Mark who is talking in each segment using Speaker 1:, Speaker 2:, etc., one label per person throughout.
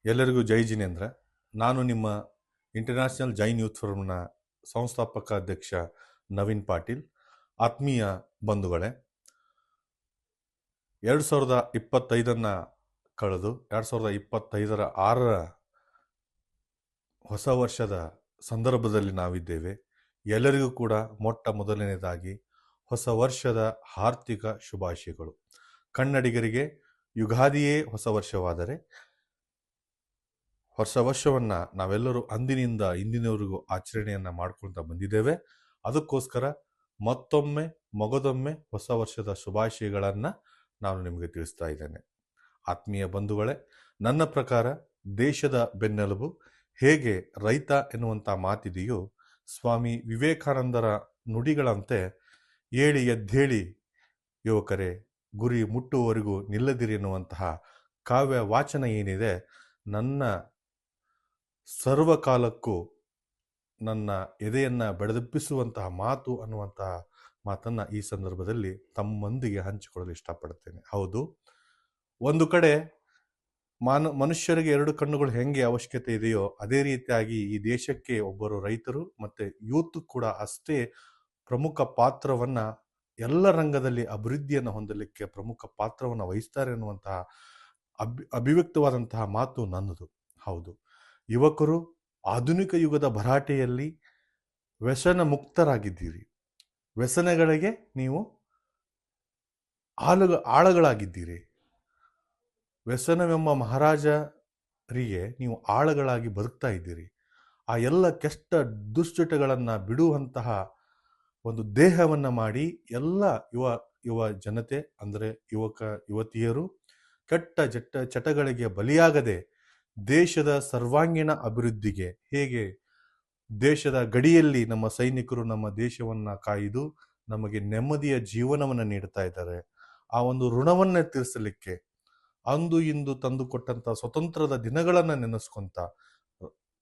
Speaker 1: ಎಲ್ಲರಿಗೂ ಜೈ ಜಿನೇಂದ್ರ. ನಾನು ನಿಮ್ಮ ಇಂಟರ್ನ್ಯಾಷನಲ್ ಜೈನ್ ಯೂತ್ ಫೋರಂನ ಸಂಸ್ಥಾಪಕ ಅಧ್ಯಕ್ಷ ನವೀನ್ ಪಾಟೀಲ್. ಆತ್ಮೀಯ ಬಂಧುಗಳೇ, 2025 ಕಳೆದು 2025 6 ಹೊಸ ವರ್ಷದ ಸಂದರ್ಭದಲ್ಲಿ ನಾವಿದ್ದೇವೆ. ಎಲ್ಲರಿಗೂ ಕೂಡ ಮೊಟ್ಟ ಮೊದಲನೇದಾಗಿ ಹೊಸ ವರ್ಷದ ಆರ್ಥಿಕ ಶುಭಾಶಯಗಳು. ಕನ್ನಡಿಗರಿಗೆ ಯುಗಾದಿಯೇ ಹೊಸ ವರ್ಷವಾದರೆ ಹೊಸ ವರ್ಷವನ್ನು ನಾವೆಲ್ಲರೂ ಅಂದಿನಿಂದ ಇಂದಿನವರೆಗೂ ಆಚರಣೆಯನ್ನು ಮಾಡ್ಕೊಳ್ತಾ ಬಂದಿದ್ದೇವೆ. ಅದಕ್ಕೋಸ್ಕರ ಮತ್ತೊಮ್ಮೆ ಮಗದೊಮ್ಮೆ ಹೊಸ ವರ್ಷದ ಶುಭಾಶಯಗಳನ್ನು ನಾನು ನಿಮಗೆ ತಿಳಿಸ್ತಾ ಇದ್ದೇನೆ. ಆತ್ಮೀಯ ಬಂಧುಗಳೇ, ನನ್ನ ಪ್ರಕಾರ ದೇಶದ ಬೆನ್ನೆಲುಬು ಹೇಗೆ ರೈತ ಎನ್ನುವಂಥ ಮಾತಿದೆಯೋ, ಸ್ವಾಮಿ ವಿವೇಕಾನಂದರ ನುಡಿಗಳಂತೆ ಏಳಿ ಎದ್ದೇಳಿ ಯುವಕರೇ, ಗುರಿ ಮುಟ್ಟುವವರೆಗೂ ನಿಲ್ಲದಿರಿ ಎನ್ನುವಂತಹ ಕಾವ್ಯ ವಾಚನ ಏನಿದೆ, ನನ್ನ ಸರ್ವಕಾಲಕ್ಕೂ ನನ್ನ ಎದೆಯನ್ನು ಬೆಳೆದೆಬ್ಬಿಸುವಂತಹ ಮಾತು ಅನ್ನುವಂತಹ ಮಾತನ್ನು ಈ ಸಂದರ್ಭದಲ್ಲಿ ತಮ್ಮೊಂದಿಗೆ ಹಂಚಿಕೊಳ್ಳಲು ಇಷ್ಟಪಡ್ತೇನೆ. ಹೌದು, ಒಂದು ಕಡೆ ಮನುಷ್ಯರಿಗೆ 2 ಕಣ್ಣುಗಳು ಹೆಂಗೆ ಅವಶ್ಯಕತೆ ಇದೆಯೋ ಅದೇ ರೀತಿಯಾಗಿ ಈ ದೇಶಕ್ಕೆ ಒಬ್ಬರು ರೈತರು ಮತ್ತು ಯೂತ್ ಕೂಡ ಅಷ್ಟೇ ಪ್ರಮುಖ ಪಾತ್ರವನ್ನು, ಎಲ್ಲ ರಂಗದಲ್ಲಿ ಅಭಿವೃದ್ಧಿಯನ್ನು ಹೊಂದಲಿಕ್ಕೆ ಪ್ರಮುಖ ಪಾತ್ರವನ್ನು ವಹಿಸ್ತಾರೆ ಅನ್ನುವಂತಹ ಅಭಿವ್ಯಕ್ತವಾದಂತಹ ಮಾತು ನನ್ನದು. ಹೌದು, ಯುವಕರು ಆಧುನಿಕ ಯುಗದ ಭರಾಟೆಯಲ್ಲಿ ವ್ಯಸನ ಮುಕ್ತರಾಗಿದ್ದೀರಿ. ವ್ಯಸನಗಳಿಗೆ ನೀವು ಆಳಗಳಾಗಿದ್ದೀರಿ. ವ್ಯಸನವೆಂಬ ಮಹಾರಾಜರಿಗೆ ನೀವು ಆಳಗಳಾಗಿ ಬದುಕ್ತಾ ಇದ್ದೀರಿ. ಆ ಎಲ್ಲ ಕೆಟ್ಟ ದುಶ್ಚಟಗಳನ್ನು ಬಿಡುವಂತಹ ಒಂದು ದೇಹವನ್ನು ಮಾಡಿ ಎಲ್ಲ ಯುವ ಜನತೆ ಅಂದರೆ ಯುವತಿಯರು ಕೆಟ್ಟ ಚಟಗಳಿಗೆ ಬಲಿಯಾಗದೆ ದೇಶದ ಸರ್ವಾಂಗೀಣ ಅಭಿವೃದ್ಧಿಗೆ, ಹೇಗೆ ದೇಶದ ಗಡಿಯಲ್ಲಿ ನಮ್ಮ ಸೈನಿಕರು ನಮ್ಮ ದೇಶವನ್ನು ಕಾಯ್ದು ನಮಗೆ ನೆಮ್ಮದಿಯ ಜೀವನವನ್ನು ನೀಡ್ತಾ ಇದ್ದಾರೆ, ಆ ಒಂದು ಋಣವನ್ನು ತೀರಿಸಲಿಕ್ಕೆ ಅಂದು ಇಂದು ತಂದುಕೊಟ್ಟಂಥ ಸ್ವತಂತ್ರದ ದಿನಗಳನ್ನು ನೆನೆಸ್ಕೊಂತ,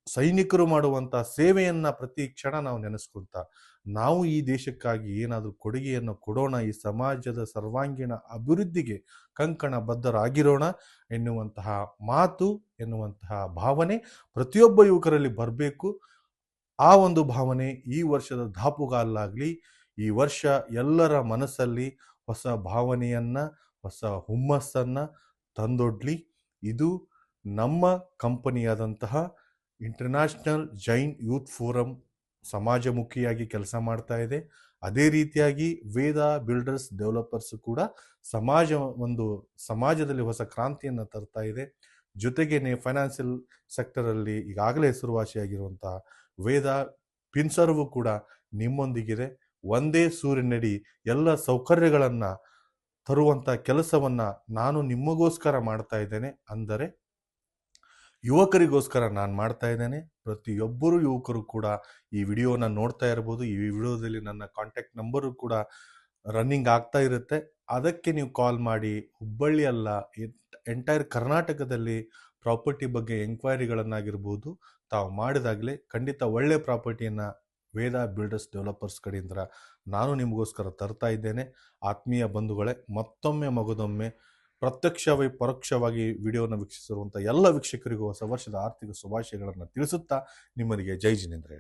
Speaker 1: ಸೈನಿಕರು ಮಾಡುವಂಥ ಸೇವೆಯನ್ನು ಪ್ರತಿ ಕ್ಷಣ ನಾವು ನೆನೆಸ್ಕೊಂತ, ನಾವು ಈ ದೇಶಕ್ಕಾಗಿ ಏನಾದರೂ ಕೊಡುಗೆಯನ್ನು ಕೊಡೋಣ, ಈ ಸಮಾಜದ ಸರ್ವಾಂಗೀಣ ಅಭಿವೃದ್ಧಿಗೆ ಕಂಕಣ ಬದ್ಧರಾಗಿರೋಣ ಎನ್ನುವಂತಹ ಮಾತು, ಎನ್ನುವಂತಹ ಭಾವನೆ ಪ್ರತಿಯೊಬ್ಬ ಯುವಕರಲ್ಲಿ ಬರಬೇಕು. ಆ ಒಂದು ಭಾವನೆ ಈ ವರ್ಷದ ದಾಪುಗಾಲಾಗಲಿ, ಈ ವರ್ಷ ಎಲ್ಲರ ಮನಸ್ಸಲ್ಲಿ ಹೊಸ ಭಾವನೆಯನ್ನು, ಹೊಸ ಹುಮ್ಮಸ್ಸನ್ನು ತಂದೊಡ್ಲಿ. ಇದು ನಮ್ಮ ಕಂಪನಿಯಾದಂತಹ ಇಂಟರ್ನ್ಯಾಷನಲ್ ಜೈನ್ ಯೂತ್ ಫೋರಂ ಸಮಾಜಮುಖಿಯಾಗಿ ಕೆಲಸ ಮಾಡ್ತಾ ಇದೆ. ಅದೇ ರೀತಿಯಾಗಿ ವೇದ ಬಿಲ್ಡರ್ಸ್ ಡೆವಲಪರ್ಸ್ ಕೂಡ ಸಮಾಜದಲ್ಲಿ ಹೊಸ ಕ್ರಾಂತಿಯನ್ನು ತರ್ತಾ ಇದೆ. ಜೊತೆಗೇನೆ ಫೈನಾನ್ಷಿಯಲ್ ಸೆಕ್ಟರಲ್ಲಿ ಈಗಾಗಲೇ ಹೆಸರುವಾಸಿಯಾಗಿರುವಂಥ ವೇದ ಪಿನ್ಸರ್ವು ಕೂಡ ನಿಮ್ಮೊಂದಿಗಿದೆ. ಒಂದೇ ಸೂರಿನಡಿ ಎಲ್ಲ ಸೌಕರ್ಯಗಳನ್ನು ತರುವಂಥ ಕೆಲಸವನ್ನು ನಾನು ನಿಮಗೋಸ್ಕರ ಮಾಡ್ತಾ ಇದ್ದೇನೆ. ಅಂದರೆ ಯುವಕರಿಗೋಸ್ಕರ ನಾನು ಮಾಡ್ತಾ ಇದ್ದೇನೆ. ಪ್ರತಿಯೊಬ್ಬರು ಯುವಕರು ಕೂಡ ಈ ವಿಡಿಯೋನ ನೋಡ್ತಾ ಇರ್ಬೋದು. ಈ ವಿಡಿಯೋದಲ್ಲಿ ನನ್ನ ಕಾಂಟ್ಯಾಕ್ಟ್ ನಂಬರು ಕೂಡ ರನ್ನಿಂಗ್ ಆಗ್ತಾ ಇರುತ್ತೆ. ಅದಕ್ಕೆ ನೀವು ಕಾಲ್ ಮಾಡಿ, ಹುಬ್ಬಳ್ಳಿ ಅಲ್ಲ, ಎಂಟೈರ್ ಕರ್ನಾಟಕದಲ್ಲಿ ಪ್ರಾಪರ್ಟಿ ಬಗ್ಗೆ ಎಂಕ್ವೈರಿಗಳನ್ನಾಗಿರ್ಬೋದು ತಾವು ಮಾಡಿದಾಗಲೇ ಖಂಡಿತ ಒಳ್ಳೆ ಪ್ರಾಪರ್ಟಿಯನ್ನು ವೇದ ಬಿಲ್ಡರ್ಸ್ ಡೆವಲಪರ್ಸ್ ಕಡೆಯಿಂದ ನಾನು ನಿಮಗೋಸ್ಕರ ತರ್ತಾ ಇದ್ದೇನೆ. ಆತ್ಮೀಯ ಬಂಧುಗಳೇ, ಮತ್ತೊಮ್ಮೆ ಮಗದೊಮ್ಮೆ ಪ್ರತ್ಯಕ್ಷವಾಗಿ ಪರೋಕ್ಷವಾಗಿ ವಿಡಿಯೋನ ವೀಕ್ಷಿಸಿರುವಂಥ ಎಲ್ಲ ವೀಕ್ಷಕರಿಗೂ ಹೊಸ ವರ್ಷದ ಆರ್ಥಿಕ ಶುಭಾಶಯಗಳನ್ನು ತಿಳಿಸುತ್ತಾ ನಿಮ್ಮರಿಗೆ ಜೈ ಜಿನೇಂದ್ರ.